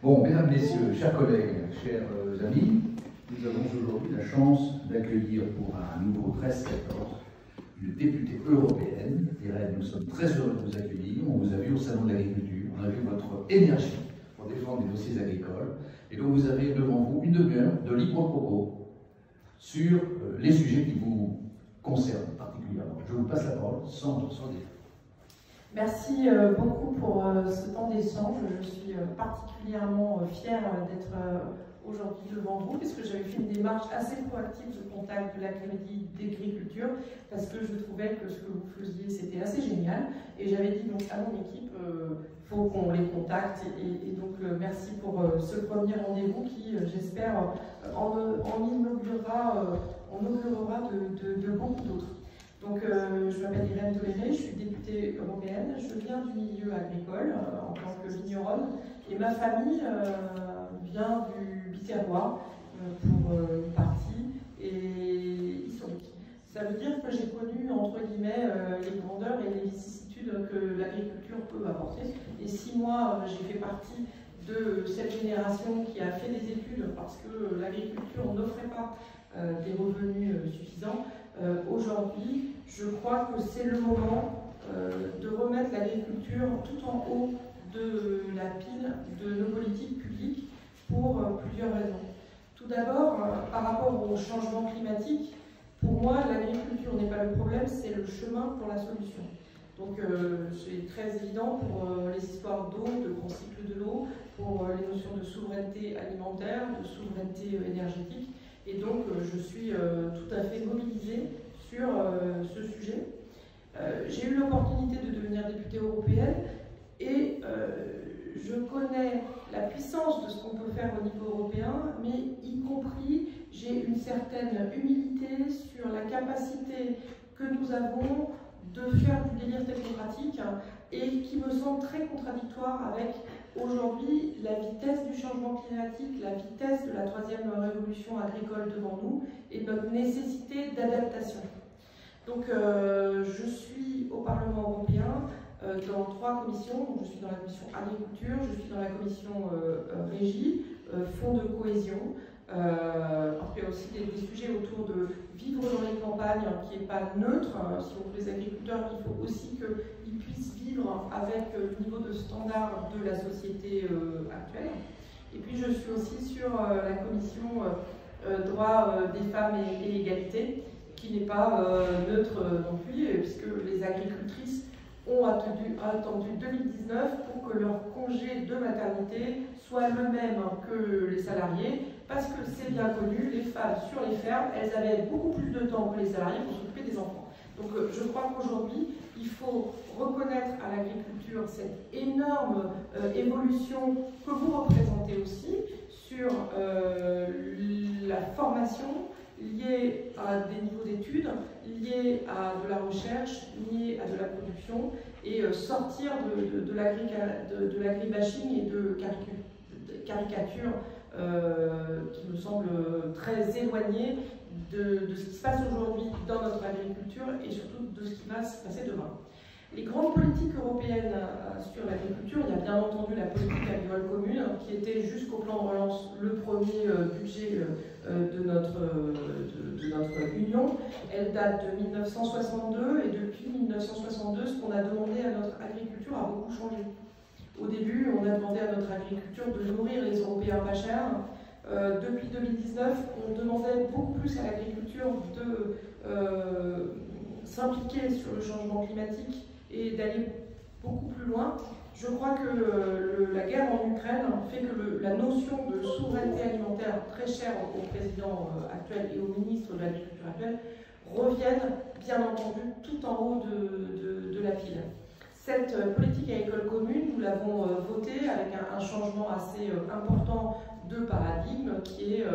Bon, mesdames, messieurs, chers collègues, chers amis, nous avons aujourd'hui la chance d'accueillir pour un nouveau 13-14 une députée européenne. Irène, nous sommes très heureux de vous accueillir. On vous a vu au Salon de l'Agriculture, on a vu votre énergie pour défendre les dossiers agricoles. Et donc vous avez devant vous une demi-heure de libre propos sur les sujets qui vous concernent particulièrement. Je vous passe la parole sans défaut. Merci beaucoup pour ce temps d'échange. Je suis particulièrement fière d'être aujourd'hui devant vous, parce que j'avais fait une démarche assez proactive de contact de l'Académie d'agriculture, parce que je trouvais que ce que vous faisiez, c'était assez génial. Et j'avais dit donc à mon équipe, il faut qu'on les contacte. Et donc merci pour ce premier rendez-vous qui, j'espère, en inaugurera de beaucoup d'autres. Donc, je m'appelle Irène Toléré, je suis députée européenne, je viens du milieu agricole en tant que vigneronne, et ma famille vient du Biterrois pour une partie, et historique. Ça veut dire que j'ai connu, entre guillemets, les grandeurs et les vicissitudes que l'agriculture peut apporter. Et 6 mois, j'ai fait partie de cette génération qui a fait des études parce que l'agriculture n'offrait pas des revenus suffisants. Aujourd'hui, je crois que c'est le moment de remettre l'agriculture tout en haut de la pile de nos politiques publiques pour plusieurs raisons. Tout d'abord, par rapport au changement climatique, pour moi, l'agriculture n'est pas le problème, c'est le chemin pour la solution. Donc c'est très évident pour les histoires d'eau, de grand cycle de l'eau, pour les notions de souveraineté alimentaire, de souveraineté énergétique. Et donc je suis tout à fait mobilisée sur ce sujet. J'ai eu l'opportunité de devenir députée européenne et je connais la puissance de ce qu'on peut faire au niveau européen, mais y compris j'ai une certaine humilité sur la capacité que nous avons de faire du délire technocratique et qui me semble très contradictoire avec aujourd'hui la vitesse du changement climatique, la vitesse de la 3e révolution agricole devant nous et notre nécessité d'adaptation. Donc je suis au Parlement européen dans 3 commissions. Donc, je suis dans la commission agriculture, je suis dans la commission régie, fonds de cohésion. Après, il y a aussi des sujets autour de vivre dans les campagnes qui n'est pas neutre. Si on veut les agriculteurs, il faut aussi qu'ils puissent vivre avec le niveau de standard de la société actuelle. Et puis je suis aussi sur la commission droits des femmes et égalité, qui n'est pas neutre non plus, puisque les agricultrices ont attendu 2019 pour que leur congé de maternité soit le même que les salariés, parce que c'est bien connu, les femmes sur les fermes, elles avaient beaucoup plus de temps que les salariés pour s'occuper des enfants. Donc je crois qu'aujourd'hui, il faut reconnaître à l'agriculture cette énorme évolution que vous représentez aussi sur la formation liée à des niveaux d'études, liée à de la recherche, liée à de la production, et sortir de l'agribashing et de caricatures qui me semblent très éloignées de ce qui se passe aujourd'hui dans notre agriculture et surtout de ce qui va se passer demain. Les grandes politiques européennes sur l'agriculture, il y a bien entendu la politique agricole commune, qui était jusqu'au plan de relance le premier budget de notre Union. Elle date de 1962 et depuis 1962, ce qu'on a demandé à notre agriculture a beaucoup changé. Au début, on a demandé à notre agriculture de nourrir les Européens pas chers. Depuis 2019, on demandait beaucoup plus à l'agriculture de s'impliquer sur le changement climatique et d'aller beaucoup plus loin. Je crois que la guerre en Ukraine fait que la notion de souveraineté alimentaire, très chère au président actuel et au ministre de l'Agriculture actuel, revienne bien entendu tout en haut de la pile. Cette politique agricole commune, nous l'avons votée avec un changement assez important de paradigme qui est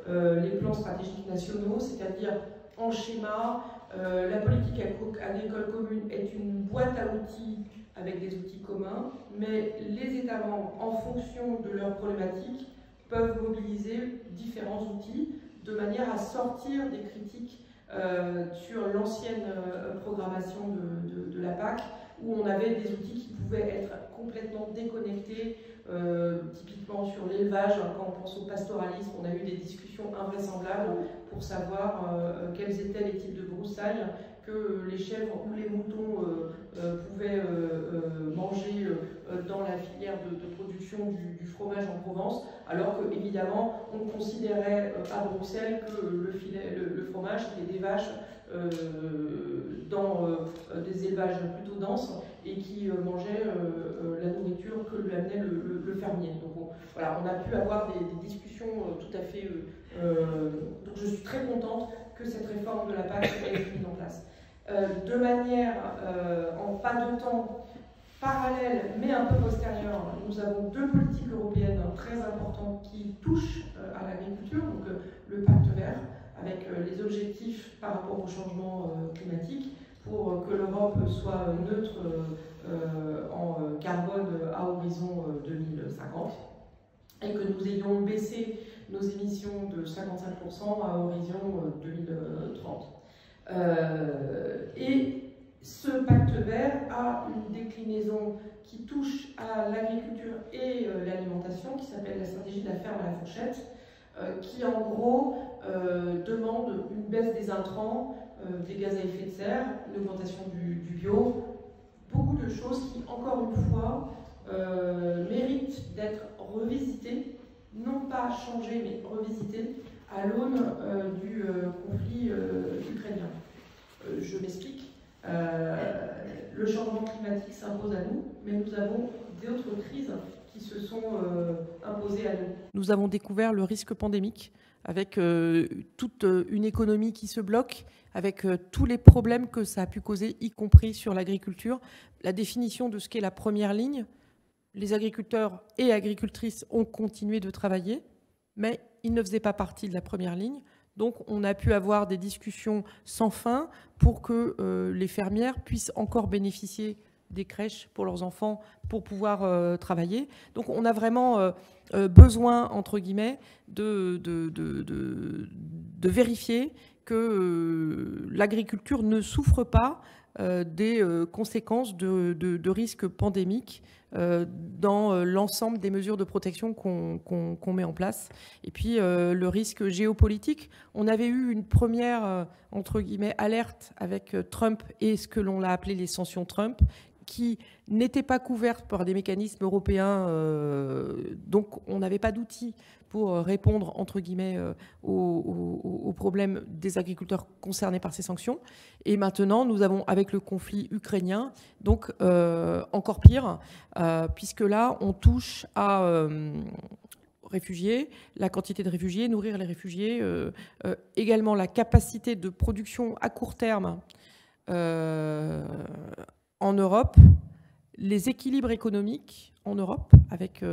les plans stratégiques nationaux, c'est-à-dire en schéma, la politique agricole commune est une boîte à outils avec des outils communs, mais les États membres, en fonction de leurs problématiques, peuvent mobiliser différents outils de manière à sortir des critiques sur l'ancienne programmation de la PAC, où on avait des outils qui pouvaient être complètement déconnectés typiquement sur l'élevage, quand on pense au pastoralisme, on a eu des discussions invraisemblables pour savoir quels étaient les types de broussailles que les chèvres ou les moutons pouvaient manger dans la filière de production du fromage en Provence, alors que évidemment on considérait à Bruxelles que le fromage c'était des vaches dans des élevages plutôt denses et qui mangeaient la nourriture que lui amenait le fermier. Donc voilà, on a pu avoir des discussions tout à fait... donc je suis très contente que cette réforme de la PAC ait été mise en place. De manière, en pas de temps, parallèle, mais un peu postérieure, nous avons deux politiques européennes très importantes qui touchent à l'agriculture, donc le pacte vert, avec les objectifs par rapport au changement climatique, pour que l'Europe soit neutre en carbone à horizon 2050, et que nous ayons baissé nos émissions de 55% à horizon 2030. Et ce pacte vert a une déclinaison qui touche à l'agriculture et l'alimentation, qui s'appelle la stratégie de la ferme à la fourchette, qui en gros demande une baisse des intrants, des gaz à effet de serre, une augmentation du bio, beaucoup de choses qui, encore une fois, méritent d'être revisitées, non pas changées, mais revisitées, à l'aune du conflit ukrainien. Je m'explique. Le changement climatique s'impose à nous, mais nous avons d'autres crises qui se sont imposées à nous. Nous avons découvert le risque pandémique avec toute une économie qui se bloque, avec tous les problèmes que ça a pu causer, y compris sur l'agriculture. La définition de ce qu'est la première ligne, les agriculteurs et agricultrices ont continué de travailler, mais ils ne faisaient pas partie de la première ligne. Donc on a pu avoir des discussions sans fin pour que les fermières puissent encore bénéficier des crèches pour leurs enfants pour pouvoir travailler. Donc on a vraiment besoin, entre guillemets, de vérifier que l'agriculture ne souffre pas des conséquences de risques pandémiques dans l'ensemble des mesures de protection qu'on met en place. Et puis le risque géopolitique, on avait eu une première, entre guillemets, alerte avec Trump et ce que l'on a appelé les sanctions Trump, qui n'étaient pas couvertes par des mécanismes européens, donc on n'avait pas d'outils pour répondre, entre guillemets, aux problèmes des agriculteurs concernés par ces sanctions. Et maintenant, nous avons, avec le conflit ukrainien, donc encore pire, puisque là, on touche à réfugiés, la quantité de réfugiés, nourrir les réfugiés, également la capacité de production à court terme en Europe, les équilibres économiques en Europe, avec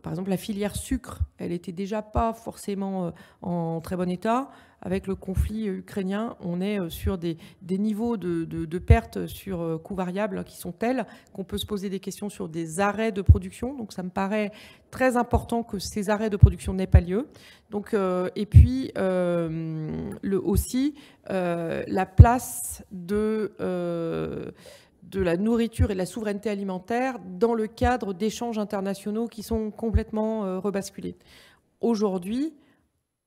par exemple la filière sucre, elle n'était déjà pas forcément en très bon état. Avec le conflit ukrainien, on est sur des niveaux de pertes sur coûts variables qui sont tels qu'on peut se poser des questions sur des arrêts de production. Donc ça me paraît très important que ces arrêts de production n'aient pas lieu. Donc, et puis aussi la place de la nourriture et de la souveraineté alimentaire dans le cadre d'échanges internationaux qui sont complètement rebasculés. Aujourd'hui,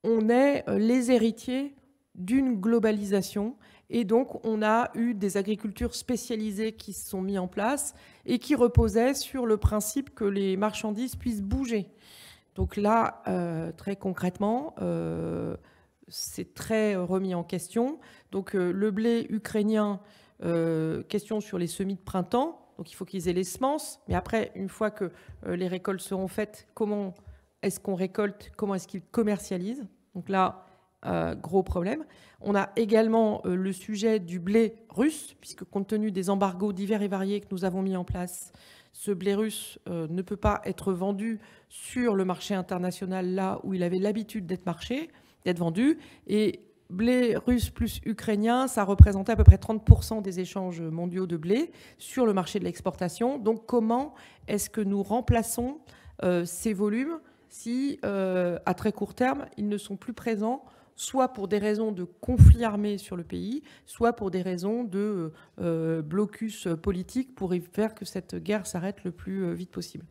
on est les héritiers d'une globalisation et donc on a eu des agricultures spécialisées qui se sont mises en place et qui reposaient sur le principe que les marchandises puissent bouger. Donc là, très concrètement, c'est très remis en question. Donc le blé ukrainien, question sur les semis de printemps, donc il faut qu'ils aient les semences, mais après, une fois que les récoltes seront faites, comment est-ce qu'on récolte, comment est-ce qu'ils commercialisent? Donc là, gros problème. On a également le sujet du blé russe, puisque compte tenu des embargos divers et variés que nous avons mis en place, ce blé russe ne peut pas être vendu sur le marché international là où il avait l'habitude d'être vendu, et blé russe plus ukrainien, ça représentait à peu près 30% des échanges mondiaux de blé sur le marché de l'exportation. Donc comment est-ce que nous remplaçons ces volumes si, à très court terme, ils ne sont plus présents soit pour des raisons de conflit armé sur le pays, soit pour des raisons de blocus politique pour faire que cette guerre s'arrête le plus vite possible.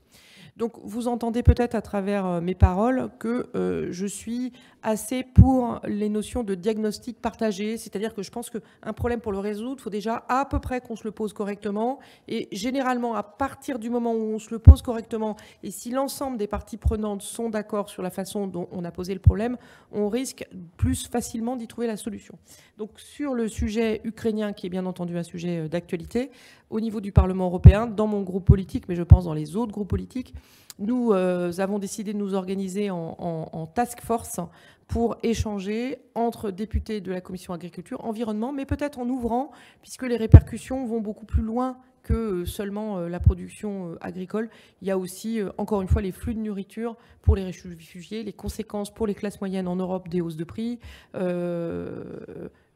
Donc vous entendez peut-être à travers mes paroles que je suis assez pour les notions de diagnostic partagé, c'est-à-dire que je pense qu'un problème pour le résoudre, il faut déjà à peu près qu'on se le pose correctement, et généralement à partir du moment où on se le pose correctement, et si l'ensemble des parties prenantes sont d'accord sur la façon dont on a posé le problème, on risque plus facilement d'y trouver la solution. Donc sur le sujet ukrainien, qui est bien entendu un sujet d'actualité, au niveau du Parlement européen, dans mon groupe politique, mais je pense dans les autres groupes politiques, nous avons décidé de nous organiser en task force pour échanger entre députés de la Commission agriculture, environnement, mais peut-être en ouvrant, puisque les répercussions vont beaucoup plus loin que seulement la production agricole. Il y a aussi, encore une fois, les flux de nourriture pour les réfugiés, les conséquences pour les classes moyennes en Europe des hausses de prix,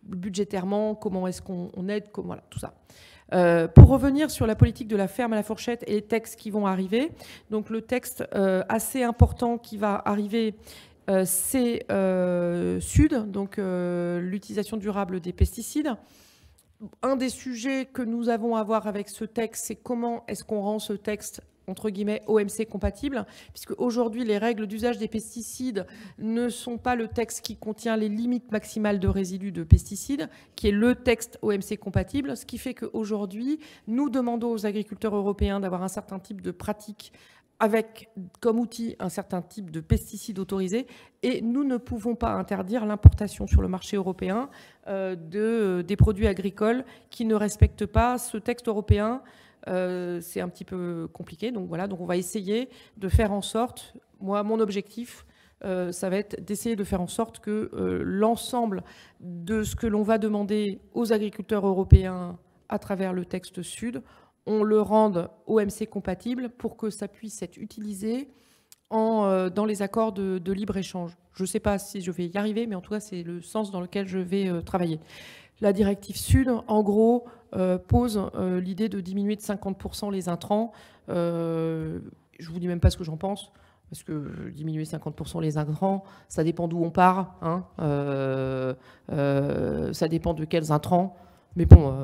budgétairement, comment est-ce qu'on aide, voilà, tout ça. Pour revenir sur la politique de la ferme à la fourchette et les textes qui vont arriver, donc le texte assez important qui va arriver, c'est Sud, donc l'utilisation durable des pesticides. Un des sujets que nous avons à voir avec ce texte, c'est comment est-ce qu'on rend ce texte entre guillemets OMC compatible, puisque aujourd'hui les règles d'usage des pesticides ne sont pas le texte qui contient les limites maximales de résidus de pesticides, qui est le texte OMC compatible, ce qui fait qu'aujourd'hui nous demandons aux agriculteurs européens d'avoir un certain type de pratiques avec comme outil un certain type de pesticides autorisés, et nous ne pouvons pas interdire l'importation sur le marché européen des produits agricoles qui ne respectent pas ce texte européen. C'est un petit peu compliqué, donc voilà, donc on va essayer de faire en sorte, moi mon objectif ça va être d'essayer de faire en sorte que l'ensemble de ce que l'on va demander aux agriculteurs européens à travers le texte Sud, on le rende OMC compatible pour que ça puisse être utilisé dans les accords de libre-échange. Je ne sais pas si je vais y arriver, mais en tout cas c'est le sens dans lequel je vais travailler. La directive Sud, en gros, pose l'idée de diminuer de 50% les intrants. Je ne vous dis même pas ce que j'en pense, parce que diminuer 50% les intrants, ça dépend d'où on part, hein, ça dépend de quels intrants. Mais bon,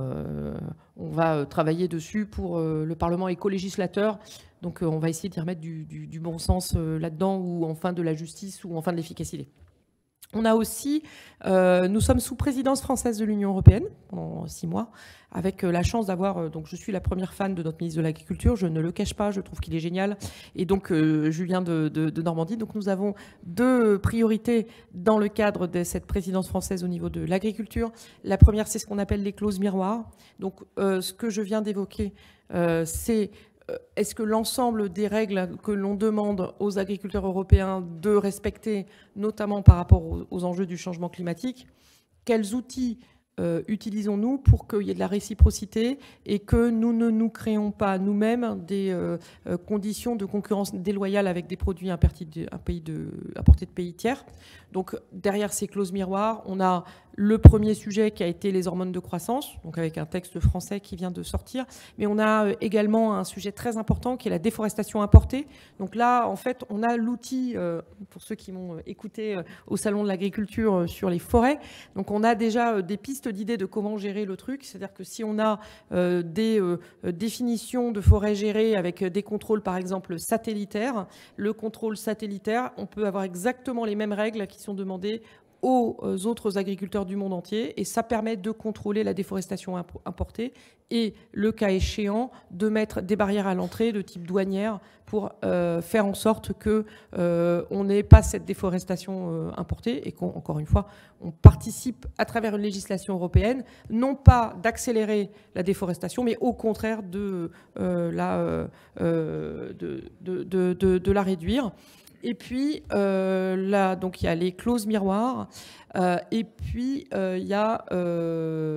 on va travailler dessus pour le Parlement éco-législateur. Donc on va essayer d'y remettre du bon sens là-dedans, ou enfin de la justice, ou enfin de l'efficacité. On a aussi, nous sommes sous présidence française de l'Union européenne pendant 6 mois, avec la chance d'avoir, donc je suis la première fan de notre ministre de l'Agriculture, je ne le cache pas, je trouve qu'il est génial, et donc Julien de Normandie. Donc nous avons 2 priorités dans le cadre de cette présidence française au niveau de l'agriculture. La première, c'est ce qu'on appelle les clauses miroirs. Donc ce que je viens d'évoquer, c'est est-ce que l'ensemble des règles que l'on demande aux agriculteurs européens de respecter, notamment par rapport aux enjeux du changement climatique, quels outils utilisons-nous pour qu'il y ait de la réciprocité et que nous ne nous créons pas nous-mêmes des conditions de concurrence déloyale avec des produits importés de pays tiers. Donc derrière ces clauses miroirs, on a le premier sujet qui a été les hormones de croissance, donc avec un texte français qui vient de sortir, mais on a également un sujet très important qui est la déforestation importée. Donc là, en fait, on a l'outil, pour ceux qui m'ont écouté au Salon de l'agriculture sur les forêts, donc on a déjà des pistes d'idées de comment gérer le truc, c'est-à-dire que si on a des définitions de forêts gérées avec des contrôles par exemple satellitaires, le contrôle satellitaire, on peut avoir exactement les mêmes règles qui sont demandées aux autres agriculteurs du monde entier, et ça permet de contrôler la déforestation importée et, le cas échéant, de mettre des barrières à l'entrée de type douanière pour faire en sorte qu'on n'ait pas cette déforestation importée et qu'encore une fois, on participe à travers une législation européenne, non pas d'accélérer la déforestation, mais au contraire de la réduire. Et puis, là, donc il y a les clauses miroirs, et puis il y a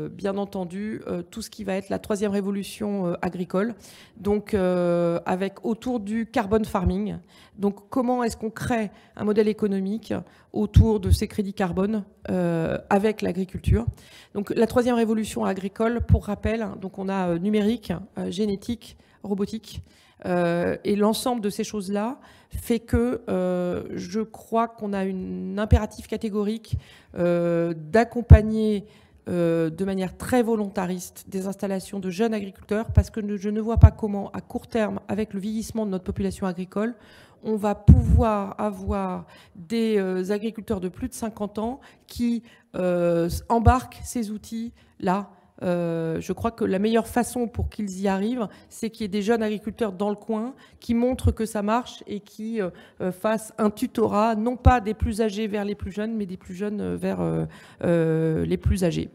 bien entendu tout ce qui va être la 3e révolution agricole, donc avec autour du carbon farming. Donc comment est-ce qu'on crée un modèle économique autour de ces crédits carbone avec l'agriculture. Donc la 3e révolution agricole, pour rappel, donc on a numérique, génétique, robotique. Et l'ensemble de ces choses-là fait que je crois qu'on a un impératif catégorique d'accompagner de manière très volontariste des installations de jeunes agriculteurs, parce que je ne vois pas comment, à court terme, avec le vieillissement de notre population agricole, on va pouvoir avoir des agriculteurs de plus de 50 ans qui embarquent ces outils-là. Je crois que la meilleure façon pour qu'ils y arrivent, c'est qu'il y ait des jeunes agriculteurs dans le coin qui montrent que ça marche et qui fassent un tutorat, non pas des plus âgés vers les plus jeunes, mais des plus jeunes vers les plus âgés.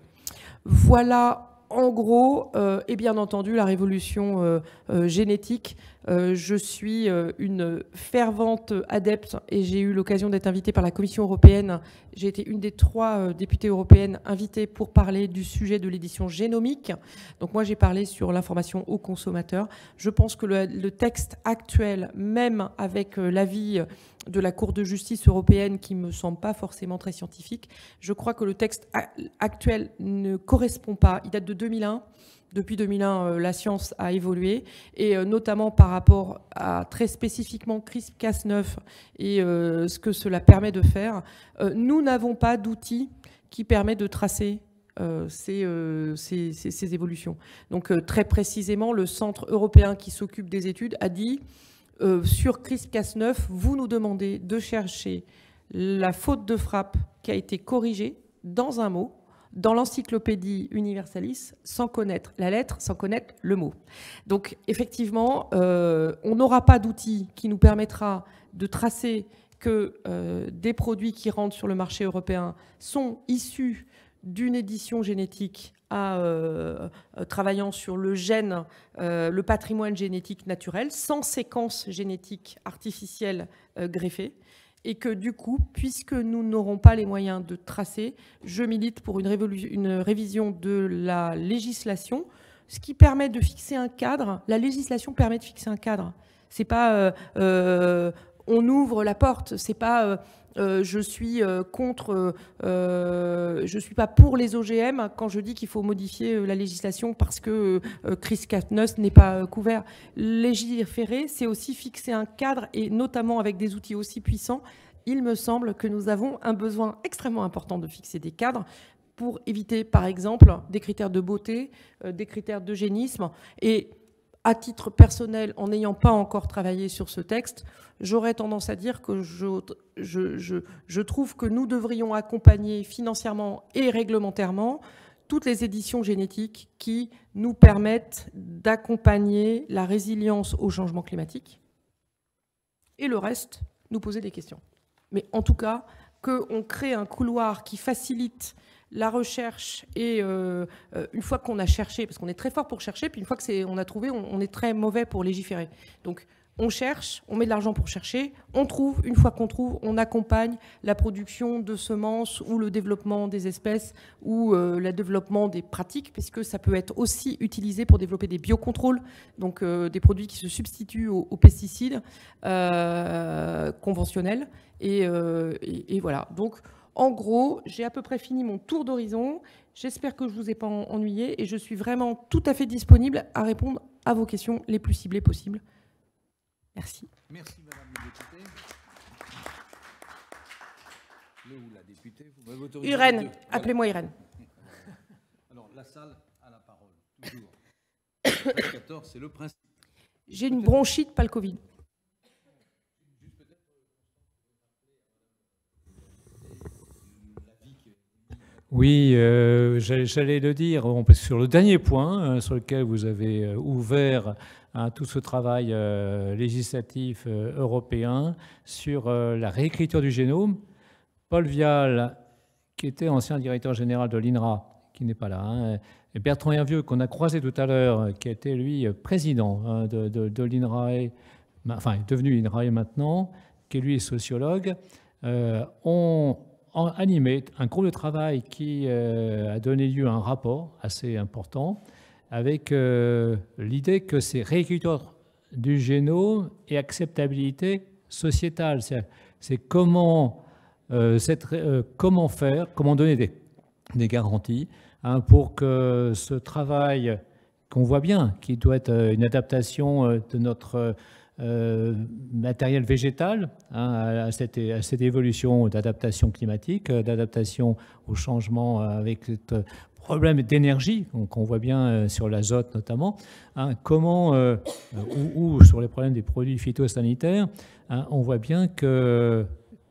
Voilà en gros, et bien entendu, la révolution génétique. Je suis une fervente adepte et j'ai eu l'occasion d'être invitée par la Commission européenne. J'ai été une des 3 députées européennes invitées pour parler du sujet de l'édition génomique. Donc moi, j'ai parlé sur l'information aux consommateurs. Je pense que le texte actuel, même avec l'avis de la Cour de justice européenne qui ne me semble pas forcément très scientifique, je crois que le texte actuel ne correspond pas. Il date de 2001. Depuis 2001, la science a évolué, et notamment par rapport à très spécifiquement CRISPR-Cas9 et ce que cela permet de faire. Nous n'avons pas d'outils qui permettent de tracer ces évolutions. Donc très précisément, le Centre européen qui s'occupe des études a dit sur CRISPR-Cas9, vous nous demandez de chercher la faute de frappe qui a été corrigée dans un mot, dans l'encyclopédie Universalis, sans connaître la lettre, sans connaître le mot. Donc effectivement, on n'aura pas d'outil qui nous permettra de tracer que des produits qui rentrent sur le marché européen sont issus d'une édition génétique travaillant sur le gène, le patrimoine génétique naturel, sans séquence génétique artificielle greffée. Et que du coup, puisque nous n'aurons pas les moyens de tracer, je milite pour une révision de la législation, ce qui permet de fixer un cadre. La législation permet de fixer un cadre. C'est pas on ouvre la porte, c'est pas je suis contre, je suis pas pour les OGM quand je dis qu'il faut modifier la législation parce que CRISPR-Cas9 n'est pas couvert. Légiférer, c'est aussi fixer un cadre, et notamment avec des outils aussi puissants, il me semble que nous avons un besoin extrêmement important de fixer des cadres pour éviter, par exemple, des critères de beauté, des critères d'eugénisme. Et à titre personnel, en n'ayant pas encore travaillé sur ce texte, j'aurais tendance à dire que je trouve que nous devrions accompagner financièrement et réglementairement toutes les éditions génétiques qui nous permettent d'accompagner la résilience au changement climatique, et le reste, nous poser des questions. Mais en tout cas, qu'on crée un couloir qui facilite la recherche, et une fois qu'on a cherché, parce qu'on est très fort pour chercher, puis une fois qu'on a trouvé, on est très mauvais pour légiférer. Donc on cherche, on met de l'argent pour chercher, on trouve, une fois qu'on trouve, on accompagne la production de semences ou le développement des espèces ou le développement des pratiques, puisque ça peut être aussi utilisé pour développer des biocontrôles, donc des produits qui se substituent aux pesticides conventionnels. Et voilà. Donc, en gros, j'ai à peu près fini mon tour d'horizon. J'espère que je ne vous ai pas ennuyé, et je suis vraiment tout à fait disponible à répondre à vos questions les plus ciblées possibles. Merci. Merci, Madame la députée. La députée, vous m'avez autorisé. Irène, voilà. Appelez-moi Irène. Alors, la salle a la parole, toujours. 14, c'est le principe. J'ai une bronchite, pas le Covid. Oui, j'allais le dire, sur le dernier point sur lequel vous avez ouvert tout ce travail législatif européen sur la réécriture du génome. Paul Vial, qui était ancien directeur général de l'INRA, qui n'est pas là, et Bertrand Hervieux, qu'on a croisé tout à l'heure, qui était lui président de l'INRAE, enfin est devenu INRAE maintenant, qui lui est sociologue, ont animé un groupe de travail qui a donné lieu à un rapport assez important avec l'idée que c'est réécriture du génome et acceptabilité sociétale. C'est comment faire, comment donner des garanties pour que ce travail qu'on voit bien, qui doit être une adaptation de notre matériel végétal à cette évolution d'adaptation climatique, d'adaptation au changement avec ce problème d'énergie qu'on voit bien sur l'azote notamment, comment, ou sur les problèmes des produits phytosanitaires, on voit bien qu'il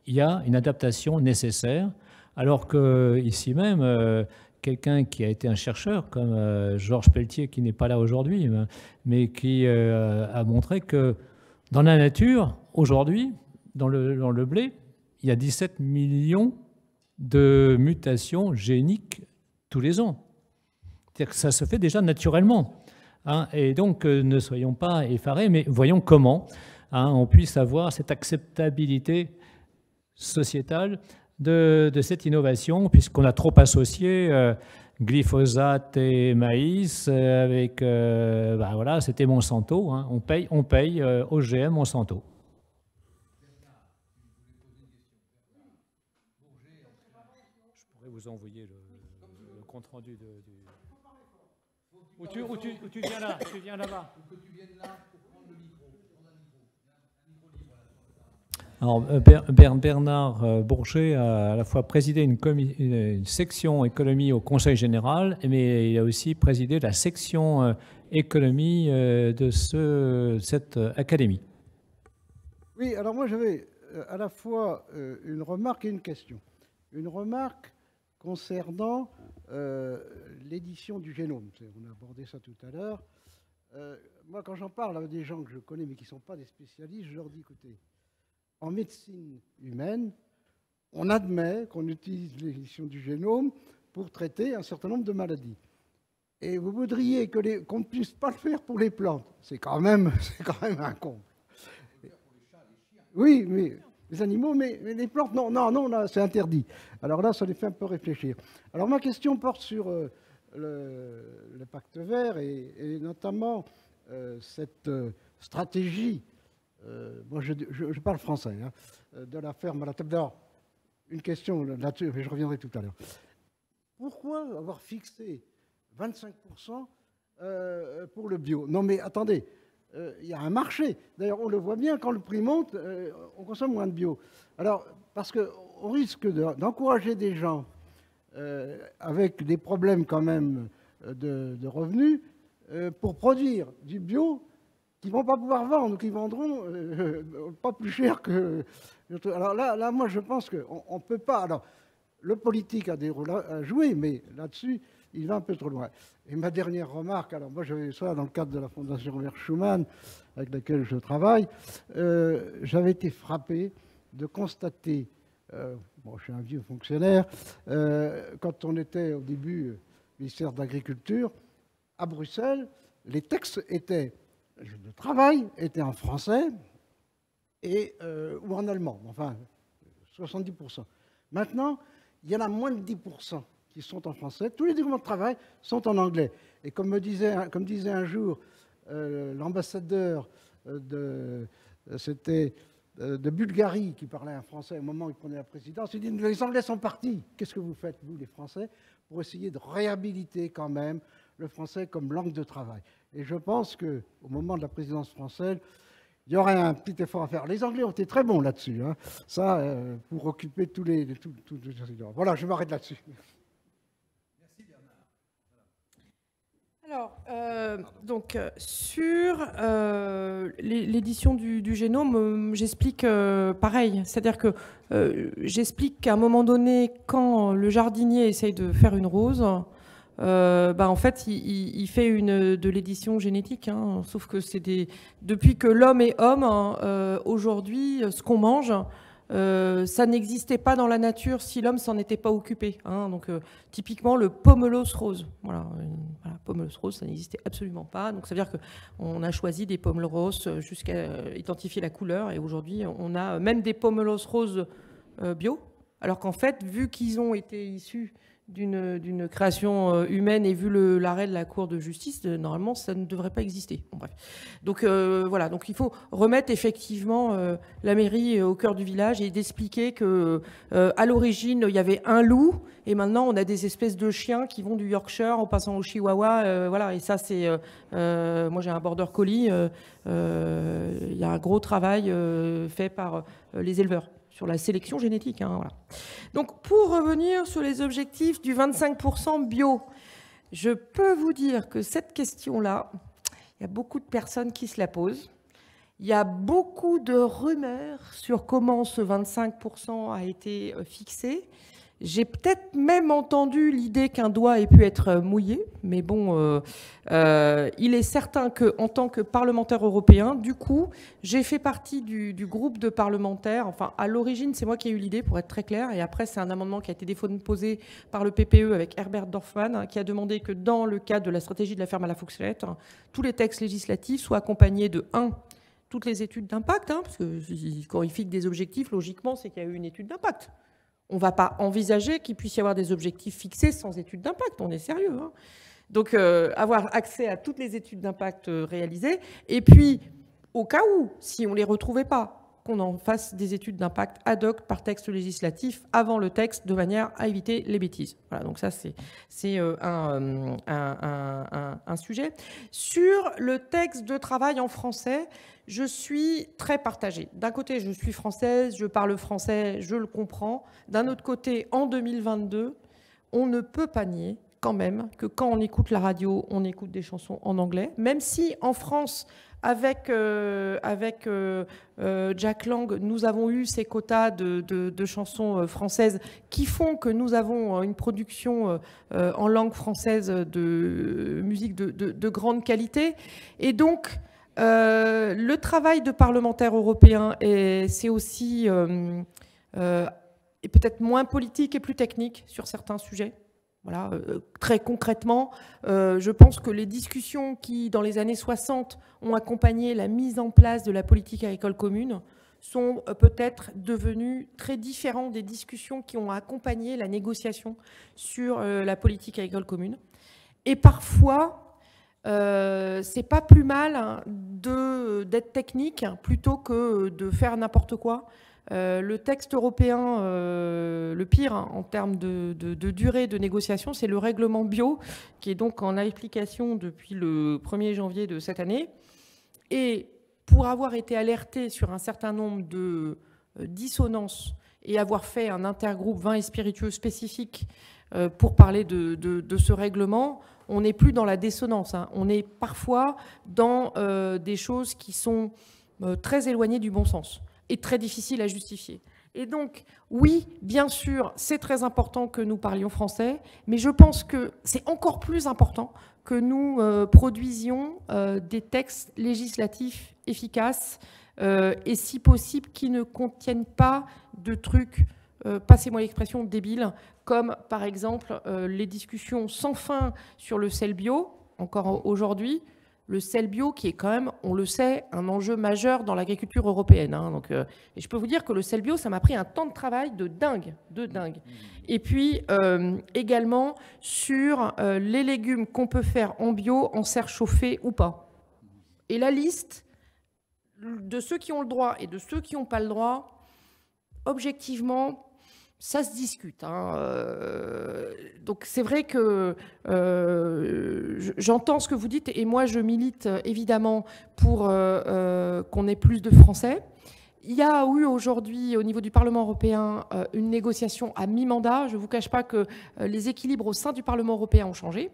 y a une adaptation nécessaire, alors qu'ici même, quelqu'un qui a été un chercheur comme Georges Pelletier, qui n'est pas là aujourd'hui, mais qui a montré que dans la nature, aujourd'hui, dans le blé, il y a 17 millions de mutations géniques tous les ans. C'est-à-dire que ça se fait déjà naturellement. Et donc, ne soyons pas effarés, mais voyons comment on puisse avoir cette acceptabilité sociétale de cette innovation, puisqu'on a trop associé glyphosate et maïs avec, voilà, c'était Monsanto, on paye OGM Monsanto. Je pourrais vous envoyer le compte rendu Ou tu viens là, tu viens là-bas. Alors, Bernard Bourget a à la fois présidé une section économie au Conseil général, mais il a aussi présidé la section économie de cette académie. Oui, alors moi j'avais à la fois une remarque et une question. Une remarque concernant l'édition du génome. On a abordé ça tout à l'heure. Moi, quand j'en parle avec des gens que je connais mais qui ne sont pas des spécialistes, je leur dis, écoutez, en médecine humaine, on admet qu'on utilise l'édition du génome pour traiter un certain nombre de maladies. Et vous voudriez qu'on ne puisse pas le faire pour les plantes. C'est quand même un comble. Oui, mais les animaux, mais les plantes, non, là, c'est interdit. Alors là, ça les fait un peu réfléchir. Alors ma question porte sur le pacte vert et notamment cette stratégie. Moi, je parle français, de la ferme à la table. Alors, une question là-dessus, mais je reviendrai tout à l'heure. Pourquoi avoir fixé 25% pour le bio? Non, mais attendez, il y a un marché. D'ailleurs, on le voit bien, quand le prix monte, on consomme moins de bio. Alors, parce qu'on risque d'encourager des gens avec des problèmes quand même de revenus pour produire du bio qui ne vont pas pouvoir vendre ou qui vendront pas plus cher que... Alors là, moi, je pense qu'on ne peut pas... Alors, le politique a des rôles à jouer, mais là-dessus, il va un peu trop loin. Et ma dernière remarque, alors moi, j'avais ça dans le cadre de la Fondation Robert Schuman, avec laquelle je travaille, j'avais été frappé de constater, bon, je suis un vieux fonctionnaire, quand on était au début ministère de l'Agriculture, à Bruxelles, les textes étaient... Le travail était en français ou en allemand, enfin 70%. Maintenant, il y en a moins de 10% qui sont en français. Tous les documents de travail sont en anglais. Et comme disait un jour l'ambassadeur de Bulgarie qui parlait un français au moment où il prenait la présidence, il dit « Les Anglais sont partis. Qu'est-ce que vous faites, vous, les Français, pour essayer de réhabiliter quand même le français comme langue de travail ?» Et je pense qu'au moment de la présidence française, il y aurait un petit effort à faire. Les Anglais ont été très bons là-dessus, ça, pour occuper tous les... Voilà, je m'arrête là-dessus. Merci Bernard. Alors, donc, sur l'édition du génome, j'explique pareil. C'est-à-dire que j'explique qu'à un moment donné, quand le jardinier essaye de faire une rose... en fait, il fait de l'édition génétique, sauf que c'est depuis que l'homme est homme, aujourd'hui, ce qu'on mange, ça n'existait pas dans la nature si l'homme s'en était pas occupé. Donc, typiquement, le pomelos rose. Voilà, pomelos rose, ça n'existait absolument pas. Donc, ça veut dire qu'on a choisi des pomelos jusqu'à identifier la couleur. Et aujourd'hui, on a même des pomelos roses bio. Alors qu'en fait, vu qu'ils ont été issus d'une création humaine et vu l'arrêt de la Cour de justice, normalement, ça ne devrait pas exister. Bon, bref. Donc voilà, donc il faut remettre effectivement la mairie au cœur du village et d'expliquer que à l'origine, il y avait un loup et maintenant on a des espèces de chiens qui vont du Yorkshire en passant au Chihuahua. Voilà, et ça c'est... moi j'ai un border collie, il y a un gros travail fait par les éleveurs sur la sélection génétique. Hein, voilà. Donc, pour revenir sur les objectifs du 25% bio, je peux vous dire que cette question-là, il y a beaucoup de personnes qui se la posent. Il y a beaucoup de rumeurs sur comment ce 25% a été fixé. J'ai peut-être même entendu l'idée qu'un doigt ait pu être mouillé, mais bon, il est certain qu'en tant que parlementaire européen, du coup, j'ai fait partie du groupe de parlementaires. Enfin, à l'origine, c'est moi qui ai eu l'idée, pour être très clair, et après, c'est un amendement qui a été déposé par le PPE avec Herbert Dorfmann, qui a demandé que dans le cadre de la stratégie de la ferme à la Foxelette, tous les textes législatifs soient accompagnés de 1. Toutes les études d'impact, hein, parce que quand il fixe des objectifs, logiquement, c'est qu'il y a eu une étude d'impact. On ne va pas envisager qu'il puisse y avoir des objectifs fixés sans étude d'impact, on est sérieux. Hein. Donc, avoir accès à toutes les études d'impact réalisées, et puis, au cas où, si on ne les retrouvait pas, qu'on en fasse des études d'impact ad hoc par texte législatif avant le texte, de manière à éviter les bêtises. Voilà, donc ça, c'est un sujet. Sur le texte de travail en français, je suis très partagée. D'un côté, je suis française, je parle français, je le comprends. D'un autre côté, en 2022, on ne peut pas nier quand même que quand on écoute la radio, on écoute des chansons en anglais, même si en France, avec Jack Lang, nous avons eu ces quotas de chansons françaises qui font que nous avons une production en langue française de musique de grande qualité. Et donc, le travail de parlementaire européen, c'est aussi et peut-être moins politique et plus technique sur certains sujets. Voilà, très concrètement, je pense que les discussions qui, dans les années 60, ont accompagné la mise en place de la politique agricole commune sont peut-être devenues très différentes des discussions qui ont accompagné la négociation sur la politique agricole commune. Et parfois, c'est pas plus mal d'être technique plutôt que de faire n'importe quoi. Le texte européen, le pire en termes de durée de négociation, c'est le règlement bio, qui est donc en application depuis le 1er janvier de cette année. Et pour avoir été alerté sur un certain nombre de dissonances et avoir fait un intergroupe vin et spiritueux spécifique pour parler de ce règlement, on n'est plus dans la dissonance. Hein. On est parfois dans des choses qui sont très éloignées du bon sens et très difficiles à justifier. Et donc, oui, bien sûr, c'est très important que nous parlions français, mais je pense que c'est encore plus important que nous produisions des textes législatifs efficaces et si possible qui ne contiennent pas de trucs, passez-moi l'expression, débiles, comme par exemple les discussions sans fin sur le sel bio, encore aujourd'hui. Le sel bio qui est quand même, on le sait, un enjeu majeur dans l'agriculture européenne. Hein, donc, et je peux vous dire que le sel bio, ça m'a pris un temps de travail de dingue. Et puis également sur les légumes qu'on peut faire en bio, en serre chauffée ou pas. Et la liste de ceux qui ont le droit et de ceux qui n'ont pas le droit, objectivement, ça se discute. Hein. Donc c'est vrai que j'entends ce que vous dites et moi je milite évidemment pour qu'on ait plus de Français. Il y a eu aujourd'hui au niveau du Parlement européen une négociation à mi-mandat. Je ne vous cache pas que les équilibres au sein du Parlement européen ont changé.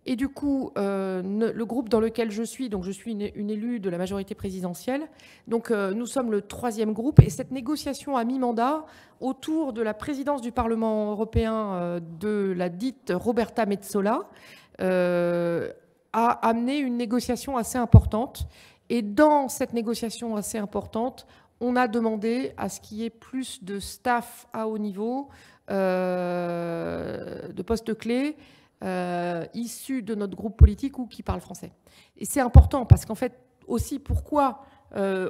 Et du coup, le groupe dans lequel je suis, donc je suis une élue de la majorité présidentielle, donc nous sommes le 3e groupe, et cette négociation à mi-mandat autour de la présidence du Parlement européen de la dite Roberta Metsola a amené une négociation assez importante. Et dans cette négociation assez importante, on a demandé à ce qu'il y ait plus de staff à haut niveau, de postes clés, issus de notre groupe politique ou qui parlent français. Et c'est important parce qu'en fait, aussi pourquoi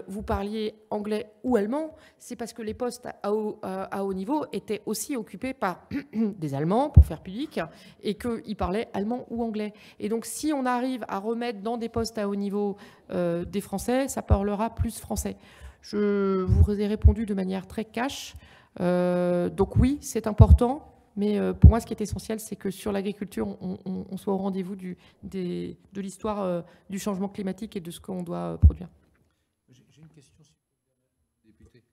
vous parliez anglais ou allemand, c'est parce que les postes à haut niveau étaient aussi occupés par des Allemands, pour faire public, et qu'ils parlaient allemand ou anglais. Et donc, si on arrive à remettre dans des postes à haut niveau des Français, ça parlera plus français. Je vous ai répondu de manière très cash. Donc oui, c'est important. Mais pour moi, ce qui est essentiel, c'est que sur l'agriculture, on soit au rendez-vous de l'histoire du changement climatique et de ce qu'on doit produire. J'ai une question, député.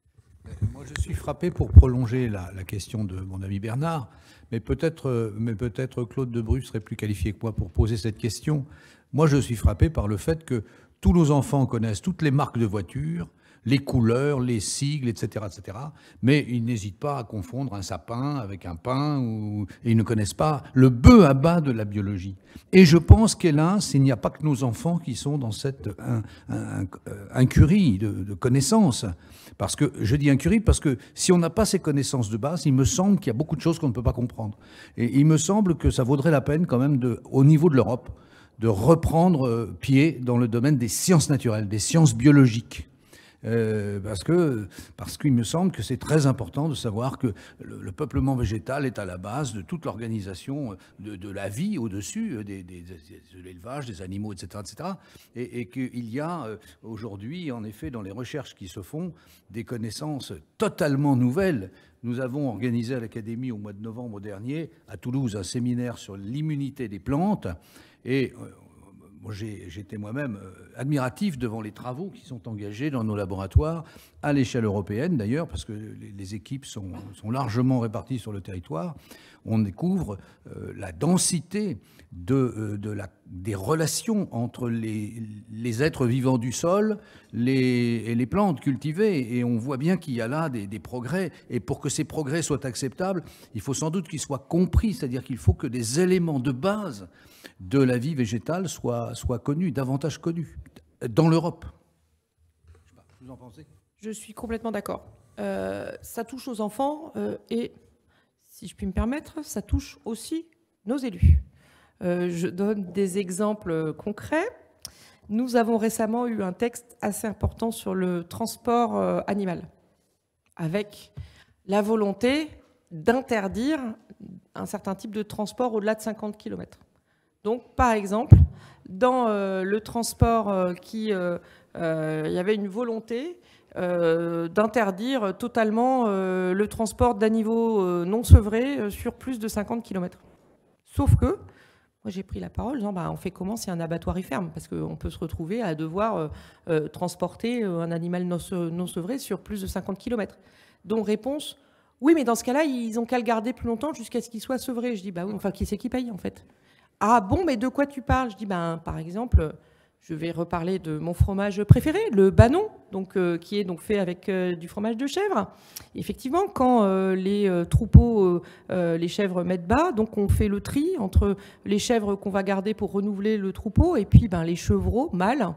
Moi, je suis frappé, pour prolonger la question de mon ami Bernard, mais peut-être Claude Debruy serait plus qualifié que moi pour poser cette question. Moi, je suis frappé par le fait que tous nos enfants connaissent toutes les marques de voitures, les couleurs, les sigles, etc., etc. Mais ils n'hésitent pas à confondre un sapin avec un pin, et ils ne connaissent pas le bœuf à bas de la biologie. Et je pense qu'hélas, il n'y a pas que nos enfants qui sont dans cette incurie de connaissances. Parce que, je dis incurie parce que si on n'a pas ces connaissances de base, il me semble qu'il y a beaucoup de choses qu'on ne peut pas comprendre. Et il me semble que ça vaudrait la peine quand même, au niveau de l'Europe, de reprendre pied dans le domaine des sciences naturelles, des sciences biologiques. Parce qu'il me semble que c'est très important de savoir que le peuplement végétal est à la base de toute l'organisation de la vie au-dessus de l'élevage, des animaux, etc. etc. Et qu'il y a aujourd'hui, en effet, dans les recherches qui se font, des connaissances totalement nouvelles. Nous avons organisé à l'Académie au mois de novembre dernier, à Toulouse, un séminaire sur l'immunité des plantes. Et j'étais moi-même admiratif devant les travaux qui sont engagés dans nos laboratoires, à l'échelle européenne d'ailleurs, parce que les équipes sont largement réparties sur le territoire. On découvre la densité des relations entre les êtres vivants du sol et les plantes cultivées. Et on voit bien qu'il y a là des progrès. Et pour que ces progrès soient acceptables, il faut sans doute qu'ils soient compris, c'est-à-dire qu'il faut que des éléments de base de la vie végétale soient connus, davantage connus, dans l'Europe. Je sais pas, vous en pensez ? Je suis complètement d'accord. Ça touche aux enfants et, si je puis me permettre, ça touche aussi nos élus. Je donne des exemples concrets. Nous avons récemment eu un texte assez important sur le transport animal, avec la volonté d'interdire un certain type de transport au-delà de 50 km. Donc, par exemple, dans le transport il y avait une volonté d'interdire totalement le transport d'animaux non sevrés sur plus de 50 km. Sauf que, moi j'ai pris la parole en disant, on fait comment si un abattoir y ferme ? Parce qu'on peut se retrouver à devoir transporter un animal non sevré sur plus de 50 km. Donc, réponse, oui, mais dans ce cas-là, ils n'ont qu'à le garder plus longtemps jusqu'à ce qu'il soit sevré. Je dis, oui, enfin, qui c'est qui paye en fait ? Ah bon, mais de quoi tu parles ? Je dis, par exemple, je vais reparler de mon fromage préféré, le Banon, donc, qui est donc fait avec du fromage de chèvre. Effectivement, quand les troupeaux, les chèvres mettent bas, donc on fait le tri entre les chèvres qu'on va garder pour renouveler le troupeau et puis les chevreaux mâles,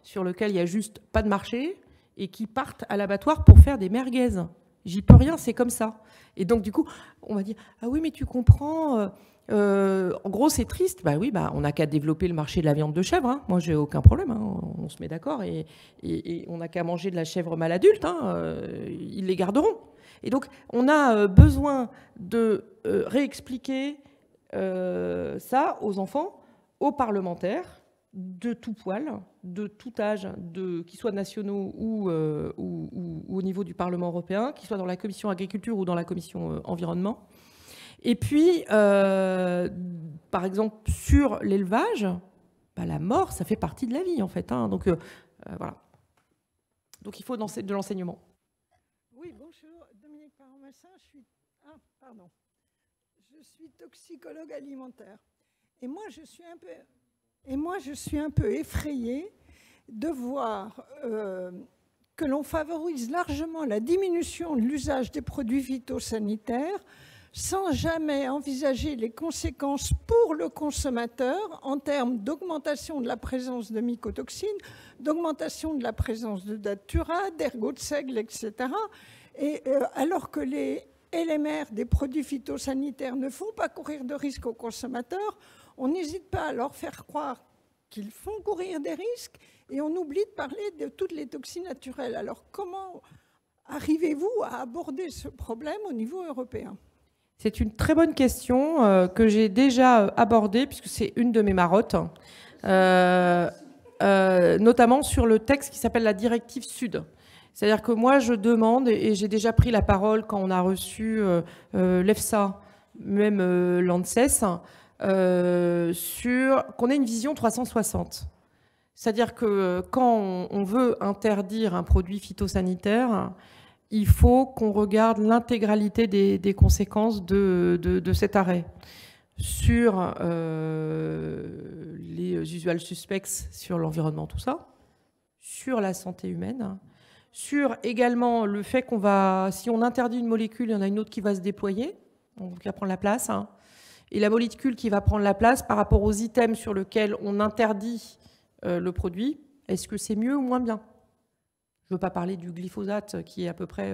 sur lesquels il n'y a juste pas de marché, et qui partent à l'abattoir pour faire des merguez. J'y peux rien, c'est comme ça. Et donc, du coup, on va dire, ah oui, mais tu comprends... en gros, c'est triste. On n'a qu'à développer le marché de la viande de chèvre. Hein. Moi, j'ai aucun problème. Hein. On se met d'accord. Et on n'a qu'à manger de la chèvre mâle adulte. Hein. Ils les garderont. Et donc, on a besoin de réexpliquer ça aux enfants, aux parlementaires, de tout poil, de tout âge, qu'ils soient nationaux ou au niveau du Parlement européen, qu'ils soient dans la commission agriculture ou dans la commission environnement. Et puis, par exemple, sur l'élevage, la mort, ça fait partie de la vie, en fait. Hein. Donc, voilà. Donc, il faut de l'enseignement. Oui, bonjour. Dominique Parent-Massin, je suis toxicologue alimentaire. Et moi, je suis un peu effrayée de voir que l'on favorise largement la diminution de l'usage des produits phytosanitaires sans jamais envisager les conséquences pour le consommateur en termes d'augmentation de la présence de mycotoxines, d'augmentation de la présence de datura, d'ergot de seigle, etc. Et alors que les LMR des produits phytosanitaires ne font pas courir de risque aux consommateurs, on n'hésite pas à leur faire croire qu'ils font courir des risques et on oublie de parler de toutes les toxines naturelles. Alors comment arrivez-vous à aborder ce problème au niveau européen? C'est une très bonne question que j'ai déjà abordée, puisque c'est une de mes marottes, notamment sur le texte qui s'appelle la directive Sud. C'est-à-dire que moi, je demande, et j'ai déjà pris la parole quand on a reçu l'EFSA, même l'ANSES, sur qu'on ait une vision 360. C'est-à-dire que quand on veut interdire un produit phytosanitaire, il faut qu'on regarde l'intégralité des conséquences de cet arrêt sur les usual suspects, sur l'environnement, tout ça, sur la santé humaine, sur également le fait qu'on va, si on interdit une molécule, il y en a une autre qui va se déployer, qui va prendre la place, hein. Et la molécule qui va prendre la place par rapport aux items sur lesquels on interdit le produit, est-ce que c'est mieux ou moins bien? Je ne veux pas parler du glyphosate qui est à peu près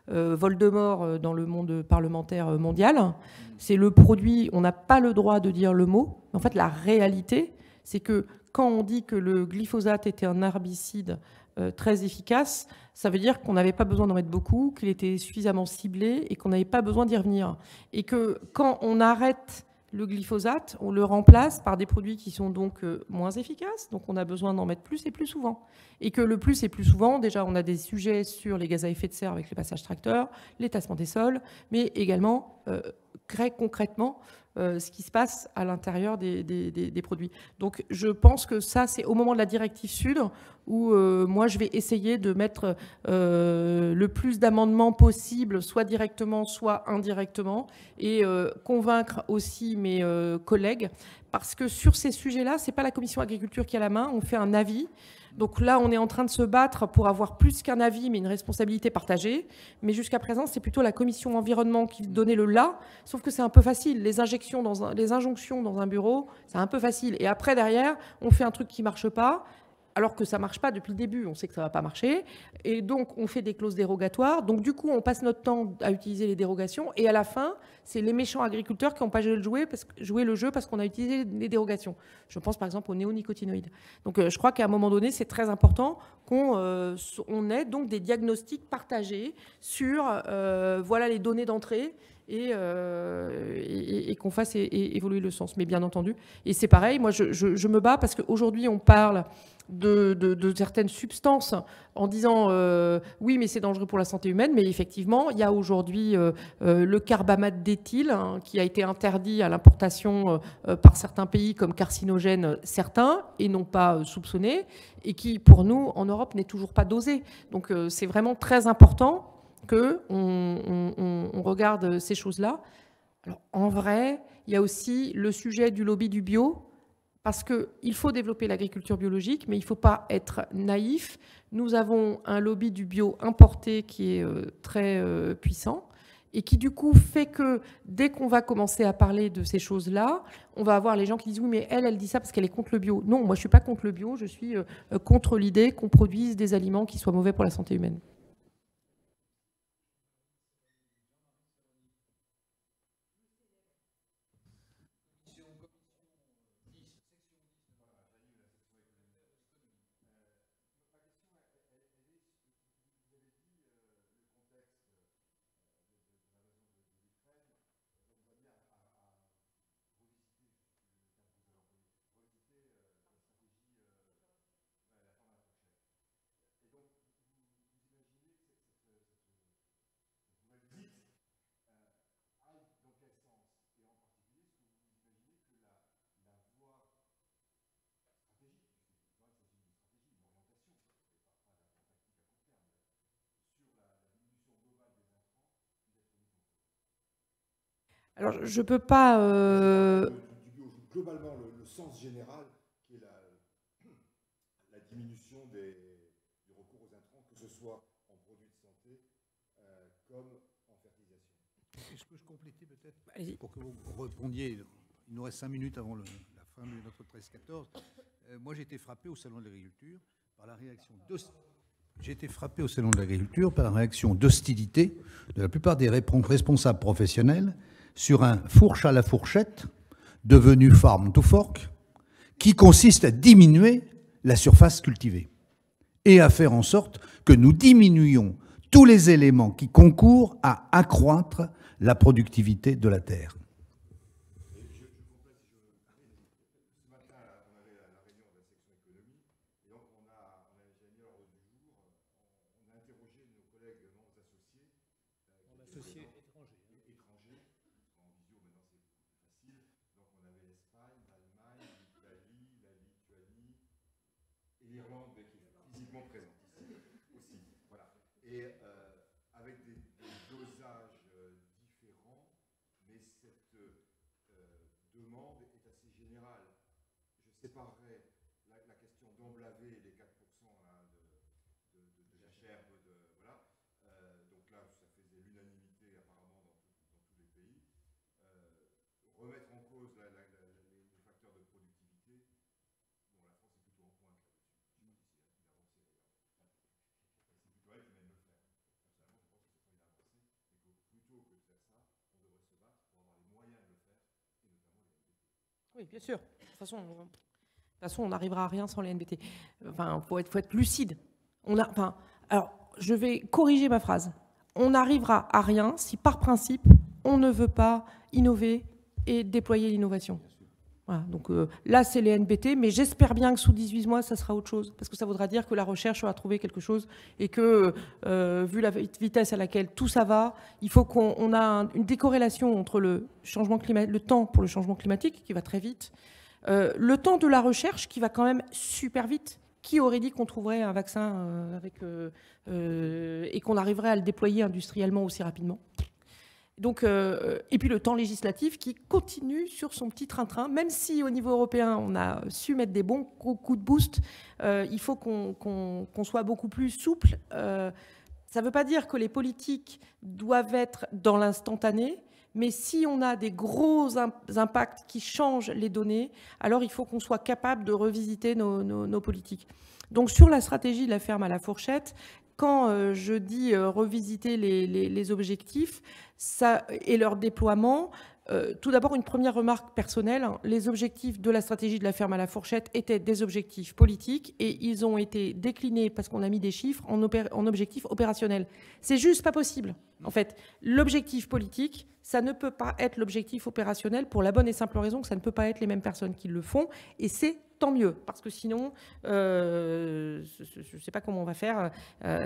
Voldemort dans le monde parlementaire mondial. C'est le produit, on n'a pas le droit de dire le mot. En fait, la réalité, c'est que quand on dit que le glyphosate était un herbicide très efficace, ça veut dire qu'on n'avait pas besoin d'en mettre beaucoup, qu'il était suffisamment ciblé et qu'on n'avait pas besoin d'y revenir. Et que quand on arrête le glyphosate, on le remplace par des produits qui sont donc moins efficaces, donc on a besoin d'en mettre plus et plus souvent. Et que le plus et plus souvent, déjà on a des sujets sur les gaz à effet de serre avec les passages tracteurs, les tassements des sols, mais également très concrètement ce qui se passe à l'intérieur des produits. Donc je pense que ça, c'est au moment de la directive Sud où moi je vais essayer de mettre le plus d'amendements possible, soit directement, soit indirectement, et convaincre aussi mes collègues, parce que sur ces sujets-là, c'est pas la commission agriculture qui a la main, on fait un avis. Donc là, on est en train de se battre pour avoir plus qu'un avis, mais une responsabilité partagée. Mais jusqu'à présent, c'est plutôt la commission environnement qui donnait le là, sauf que c'est un peu facile. Les injonctions dans un bureau, c'est un peu facile. Et après, derrière, on fait un truc qui ne marche pas, alors que ça ne marche pas depuis le début, on sait que ça ne va pas marcher. Et donc, on fait des clauses dérogatoires. Donc, du coup, on passe notre temps à utiliser les dérogations. Et à la fin, c'est les méchants agriculteurs qui n'ont pas joué le jeu parce qu'on a utilisé les dérogations. Je pense, par exemple, aux néonicotinoïdes. Donc, je crois qu'à un moment donné, c'est très important qu'on ait donc des diagnostics partagés sur voilà les données d'entrée et qu'on fasse évoluer le sens. Mais bien entendu, et c'est pareil, moi je me bats parce qu'aujourd'hui on parle de certaines substances en disant oui mais c'est dangereux pour la santé humaine, mais effectivement il y a aujourd'hui le carbamate d'éthyle qui a été interdit à l'importation par certains pays comme carcinogène certains et non pas soupçonné, et qui pour nous en Europe n'est toujours pas dosé. Donc c'est vraiment très important qu'on regarde ces choses-là. Alors, en vrai, il y a aussi le sujet du lobby du bio, parce qu'il faut développer l'agriculture biologique, mais il ne faut pas être naïf. Nous avons un lobby du bio importé qui est très puissant, et qui du coup fait que dès qu'on va commencer à parler de ces choses-là, on va avoir les gens qui disent oui mais elle dit ça parce qu'elle est contre le bio. Non, moi je ne suis pas contre le bio, je suis contre l'idée qu'on produise des aliments qui soient mauvais pour la santé humaine. Alors, je ne peux pas... Globalement, le sens général, qui est la diminution du recours aux intrants, que ce soit en produits de santé comme en fertilisation. Est-ce que je complétais peut-être pour que vous répondiez? Il nous reste 5 minutes avant la fin de notre 13-14. Moi, j'ai été frappé au Salon de l'Agriculture par la réaction d'hostilité de la plupart des responsables professionnels sur un fourche à la fourchette devenu farm to fork, qui consiste à diminuer la surface cultivée et à faire en sorte que nous diminuions tous les éléments qui concourent à accroître la productivité de la terre. L'Irlande qui est physiquement présente ici aussi. Voilà. Et avec des dosages différents, mais cette demande est assez générale. Je séparerai la question d'emblaver les 4% hein, de la gerbe. Voilà. Donc là, ça faisait l'unanimité apparemment dans tous les pays. Remettre en cause les facteurs de productivité. Bon, la France est plutôt en pointe là-dessus. Oui, bien sûr. De toute façon, on n'arrivera à rien sans les NBT. Enfin, faut être lucide. Alors, je vais corriger ma phrase. On n'arrivera à rien si, par principe, on ne veut pas innover et déployer l'innovation. Voilà, donc là, c'est les NBT, mais j'espère bien que sous 18 mois, ça sera autre chose, parce que ça voudra dire que la recherche aura trouvé quelque chose et que, vu la vitesse à laquelle tout ça va, il faut qu'on a une décorrélation entre le temps pour le changement climatique, qui va très vite, le temps de la recherche, qui va quand même super vite. Qui aurait dit qu'on trouverait un vaccin et qu'on arriverait à le déployer industriellement aussi rapidement ? Donc, et puis le temps législatif qui continue sur son petit train-train, même si au niveau européen, on a su mettre des bons coups de boost, il faut qu'on soit beaucoup plus souple. Ça ne veut pas dire que les politiques doivent être dans l'instantané, mais si on a des gros impacts qui changent les données, alors il faut qu'on soit capable de revisiter nos politiques. Donc sur la stratégie de la ferme à la fourchette, quand je dis revisiter les objectifs et leur déploiement, tout d'abord une première remarque personnelle, les objectifs de la stratégie de la ferme à la fourchette étaient des objectifs politiques et ils ont été déclinés, parce qu'on a mis des chiffres, en objectifs opérationnels. C'est juste pas possible. En fait, l'objectif politique, ça ne peut pas être l'objectif opérationnel pour la bonne et simple raison que ça ne peut pas être les mêmes personnes qui le font et c'est tant mieux, parce que sinon, je ne sais pas comment on va faire.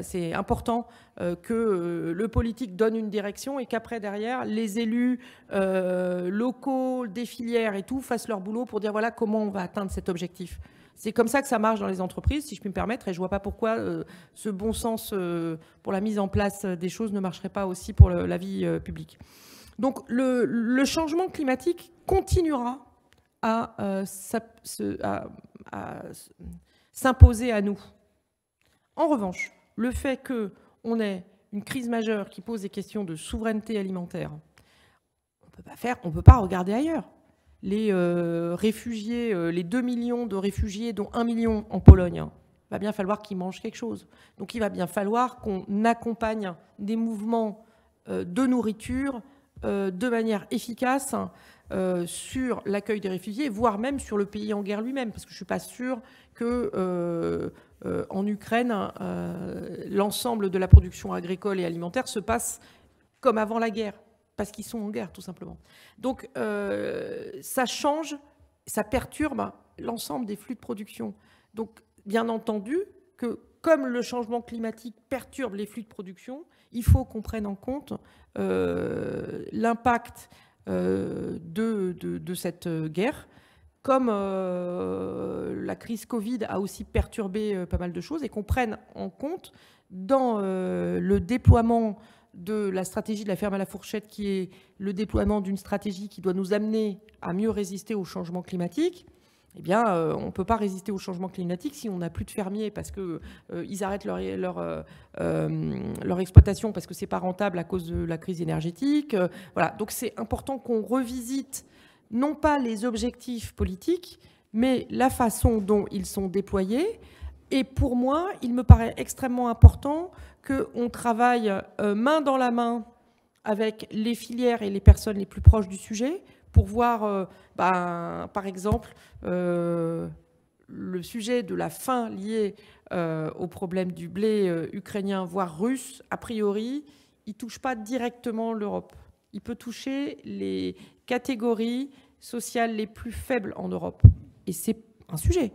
C'est important que le politique donne une direction et qu'après, derrière, les élus locaux, des filières et tout, fassent leur boulot pour dire voilà comment on va atteindre cet objectif. C'est comme ça que ça marche dans les entreprises, si je puis me permettre, et je ne vois pas pourquoi ce bon sens pour la mise en place des choses ne marcherait pas aussi pour la vie publique. Donc, le changement climatique continuera à s'imposer à nous. En revanche, le fait qu'on ait une crise majeure qui pose des questions de souveraineté alimentaire, on ne peut pas regarder ailleurs. Les réfugiés, les 2 millions de réfugiés, dont 1 million en Pologne, il va bien falloir qu'ils mangent quelque chose. Donc il va bien falloir qu'on accompagne des mouvements de nourriture de manière efficace sur l'accueil des réfugiés, voire même sur le pays en guerre lui-même, parce que je ne suis pas sûre qu'en Ukraine, l'ensemble de la production agricole et alimentaire se passe comme avant la guerre, parce qu'ils sont en guerre, tout simplement. Donc, ça change, ça perturbe l'ensemble des flux de production. Donc, bien entendu, que comme le changement climatique perturbe les flux de production, il faut qu'on prenne en compte l'impact de cette guerre, comme la crise Covid a aussi perturbé pas mal de choses, et qu'on prenne en compte dans le déploiement de la stratégie de la ferme à la fourchette, qui est le déploiement d'une stratégie qui doit nous amener à mieux résister au changement climatique. Eh bien, on ne peut pas résister au changement climatique si on n'a plus de fermiers parce qu'ils arrêtent leur exploitation parce que ce n'est pas rentable à cause de la crise énergétique. Voilà. Donc c'est important qu'on revisite non pas les objectifs politiques, mais la façon dont ils sont déployés. Et pour moi, il me paraît extrêmement important qu'on travaille main dans la main avec les filières et les personnes les plus proches du sujet pour voir, par exemple, le sujet de la faim liée au problème du blé ukrainien, voire russe, a priori, il ne touche pas directement l'Europe. Il peut toucher les catégories sociales les plus faibles en Europe. Et c'est un sujet.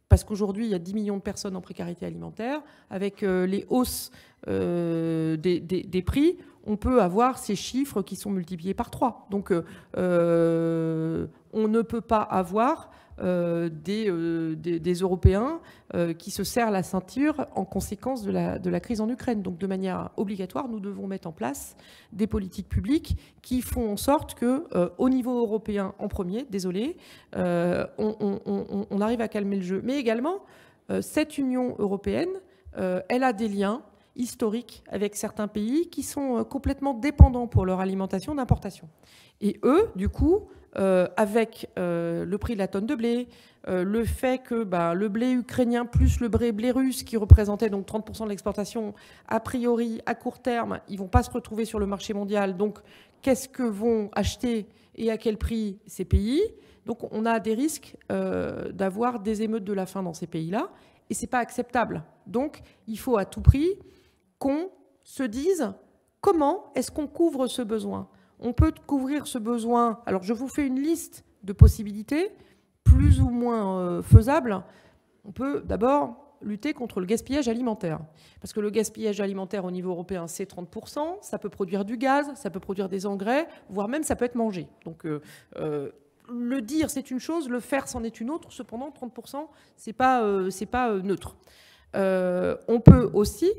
Parce qu'aujourd'hui, il y a 10 millions de personnes en précarité alimentaire. Avec les hausses des prix, on peut avoir ces chiffres qui sont multipliés par 3. Donc, on ne peut pas avoir des Européens qui se serrent la ceinture en conséquence de la crise en Ukraine. Donc, de manière obligatoire, nous devons mettre en place des politiques publiques qui font en sorte que, au niveau européen en premier, on arrive à calmer le jeu. Mais également, cette Union européenne, elle a des liens historiques avec certains pays qui sont complètement dépendants pour leur alimentation d'importation. Et eux, du coup, avec le prix de la tonne de blé, le fait que le blé ukrainien plus le blé russe, qui représentait donc 30% de l'exportation, a priori, à court terme, ils ne vont pas se retrouver sur le marché mondial. Donc, qu'est-ce que vont acheter et à quel prix ces pays? Donc, on a des risques d'avoir des émeutes de la faim dans ces pays-là. Et ce n'est pas acceptable. Donc, il faut à tout prix qu'on se dise comment est-ce qu'on couvre ce besoin. On peut couvrir ce besoin. Alors, je vous fais une liste de possibilités, plus ou moins faisables. On peut d'abord lutter contre le gaspillage alimentaire. Parce que le gaspillage alimentaire au niveau européen, c'est 30%. Ça peut produire du gaz, ça peut produire des engrais, voire même ça peut être mangé. Donc, le dire, c'est une chose, le faire, c'en est une autre. Cependant, 30%, c'est pas neutre. On peut aussi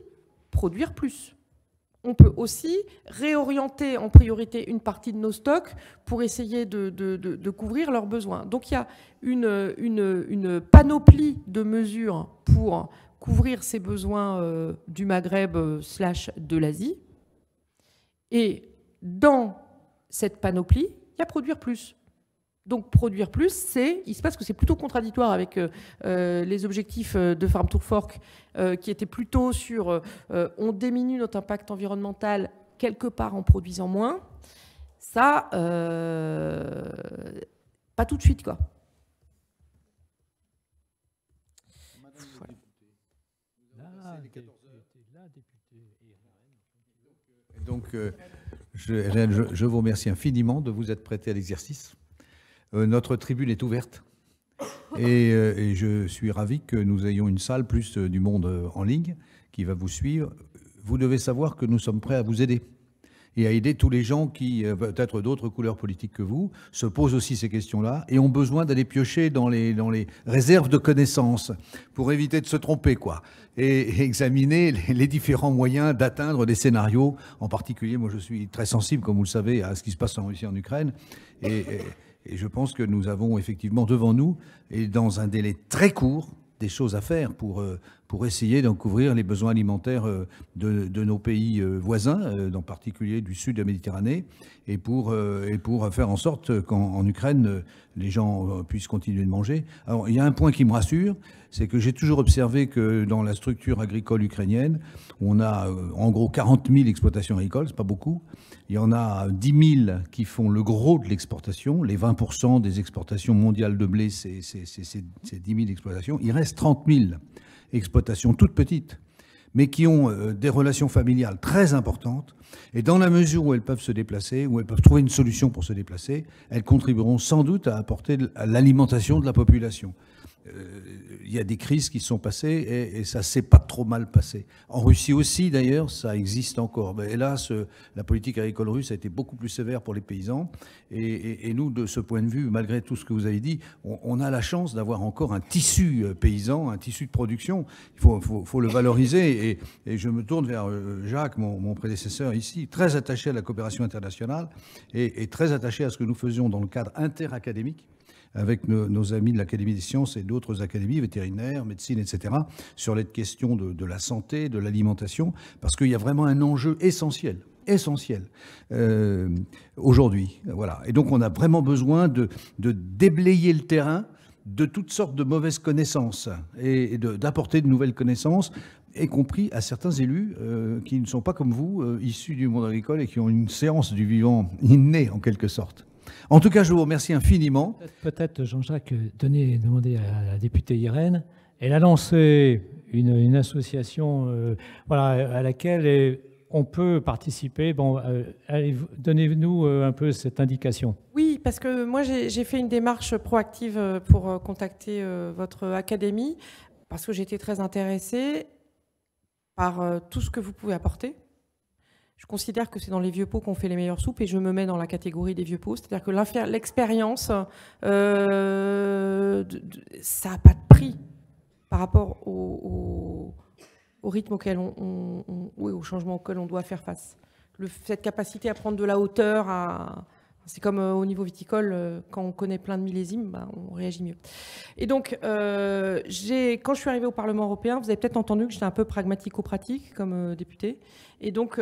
produire plus. On peut aussi réorienter en priorité une partie de nos stocks pour essayer de couvrir leurs besoins. Donc il y a une panoplie de mesures pour couvrir ces besoins du Maghreb / de l'Asie. Et dans cette panoplie, il y a produire plus. Donc produire plus, il se passe que c'est plutôt contradictoire avec les objectifs de Farm to Fork qui étaient plutôt sur on diminue notre impact environnemental quelque part en produisant moins. Ça, pas tout de suite, quoi. Donc, je vous remercie infiniment de vous être prêté à l'exercice. Notre tribune est ouverte et je suis ravi que nous ayons une salle plus du monde en ligne qui va vous suivre. Vous devez savoir que nous sommes prêts à vous aider et à aider tous les gens qui, peut-être d'autres couleurs politiques que vous, se posent aussi ces questions-là et ont besoin d'aller piocher dans les réserves de connaissances pour éviter de se tromper, quoi, et examiner les différents moyens d'atteindre des scénarios. En particulier, moi je suis très sensible, comme vous le savez, à ce qui se passe en Russie, en Ukraine, et je pense que nous avons effectivement devant nous, et dans un délai très court, des choses à faire pour essayer d'en couvrir les besoins alimentaires de nos pays voisins, en particulier du sud de la Méditerranée, et pour faire en sorte qu'en Ukraine, les gens puissent continuer de manger. Alors, il y a un point qui me rassure, c'est que j'ai toujours observé que dans la structure agricole ukrainienne, on a en gros 40 000 exploitations agricoles, c'est pas beaucoup. Il y en a 10 000 qui font le gros de l'exportation. Les 20% des exportations mondiales de blé, c'est 10 000 exploitations. Il reste 30 000 exploitations toutes petites, mais qui ont des relations familiales très importantes. Et dans la mesure où elles peuvent se déplacer, où elles peuvent trouver une solution pour se déplacer, elles contribueront sans doute à apporter à l'alimentation de la population. Il y a des crises qui sont passées et ça s'est pas trop mal passé. En Russie aussi, d'ailleurs, ça existe encore. Mais hélas, la politique agricole russe a été beaucoup plus sévère pour les paysans. Et nous, de ce point de vue, malgré tout ce que vous avez dit, on a la chance d'avoir encore un tissu paysan, un tissu de production. Il faut le valoriser. Et je me tourne vers Jacques, mon prédécesseur ici, très attaché à la coopération internationale et très attaché à ce que nous faisions dans le cadre interacadémique, avec nos amis de l'Académie des sciences et d'autres académies, vétérinaires, médecine, etc., sur les questions de la santé, de l'alimentation, parce qu'il y a vraiment un enjeu essentiel aujourd'hui. Voilà. Et donc on a vraiment besoin de déblayer le terrain de toutes sortes de mauvaises connaissances et d'apporter de nouvelles connaissances, y compris à certains élus qui ne sont pas comme vous, issus du monde agricole et qui ont une séance du vivant innée en quelque sorte. En tout cas, je vous remercie infiniment. Peut-être, Jean-Jacques, demander à la députée Irène. Elle a lancé une association voilà, à laquelle on peut participer. Bon, donnez-nous un peu cette indication. Oui, parce que moi, j'ai fait une démarche proactive pour contacter votre académie, parce que j'étais très intéressée par tout ce que vous pouvez apporter. Je considère que c'est dans les vieux pots qu'on fait les meilleures soupes et je me mets dans la catégorie des vieux pots. C'est-à-dire que l'expérience, ça n'a pas de prix par rapport au rythme auquel oui, au changement auquel on doit faire face. Cette capacité à prendre de la hauteur, c'est comme au niveau viticole, quand on connaît plein de millésimes, ben, on réagit mieux. Et donc, quand je suis arrivée au Parlement européen, vous avez peut-être entendu que j'étais un peu pragmatico-pratique comme députée. Et donc,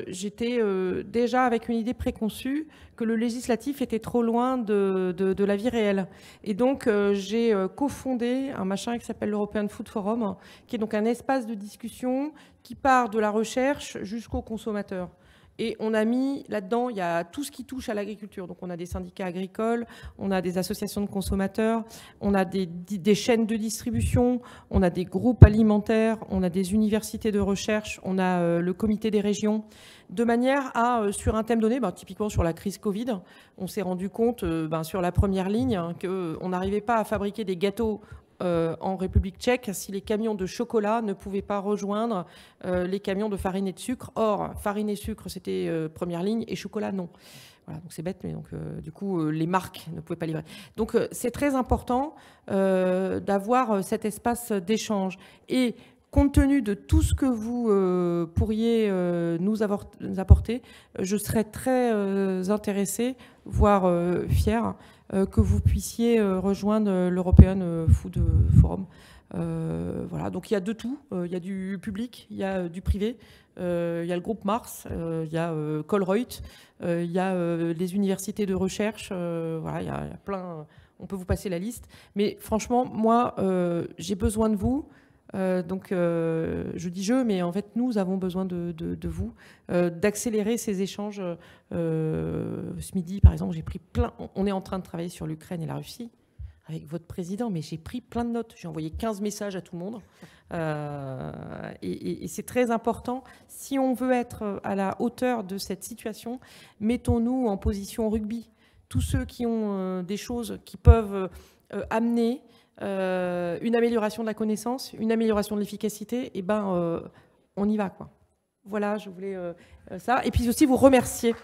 j'étais déjà avec une idée préconçue que le législatif était trop loin de la vie réelle. Et donc, j'ai cofondé un machin qui s'appelle l'European Food Forum, qui est donc un espace de discussion qui part de la recherche jusqu'au consommateur. Et on a mis là-dedans, il y a tout ce qui touche à l'agriculture. Donc on a des syndicats agricoles, on a des associations de consommateurs, on a des chaînes de distribution, on a des groupes alimentaires, on a des universités de recherche, on a le comité des régions, de manière à, sur un thème donné, typiquement sur la crise Covid, on s'est rendu compte sur la première ligne qu'on n'arrivait pas à fabriquer des gâteaux en République tchèque si les camions de chocolat ne pouvaient pas rejoindre les camions de farine et de sucre. Or, farine et sucre, c'était première ligne, et chocolat, non. Voilà, donc c'est bête, mais donc, du coup, les marques ne pouvaient pas livrer. Donc, c'est très important d'avoir cet espace d'échange. Et compte tenu de tout ce que vous pourriez nous apporter, je serais très intéressée, voire fière, que vous puissiez rejoindre l'European Food Forum. Voilà, donc il y a de tout. Il y a du public, il y a du privé, il y a le groupe Mars, il y a Colruyt, il y a les universités de recherche. Voilà, il y a plein. On peut vous passer la liste. Mais franchement, moi, j'ai besoin de vous. Donc, je dis je, mais en fait, nous avons besoin de vous, d'accélérer ces échanges. Ce midi, par exemple, j'ai pris plein. On est en train de travailler sur l'Ukraine et la Russie avec votre président, mais j'ai pris plein de notes. J'ai envoyé 15 messages à tout le monde. Et c'est très important. Si on veut être à la hauteur de cette situation, mettons-nous en position rugby. Tous ceux qui ont des choses qui peuvent amener une amélioration de la connaissance, une amélioration de l'efficacité, et on y va, quoi. Voilà, je voulais ça. Et puis aussi vous remercier.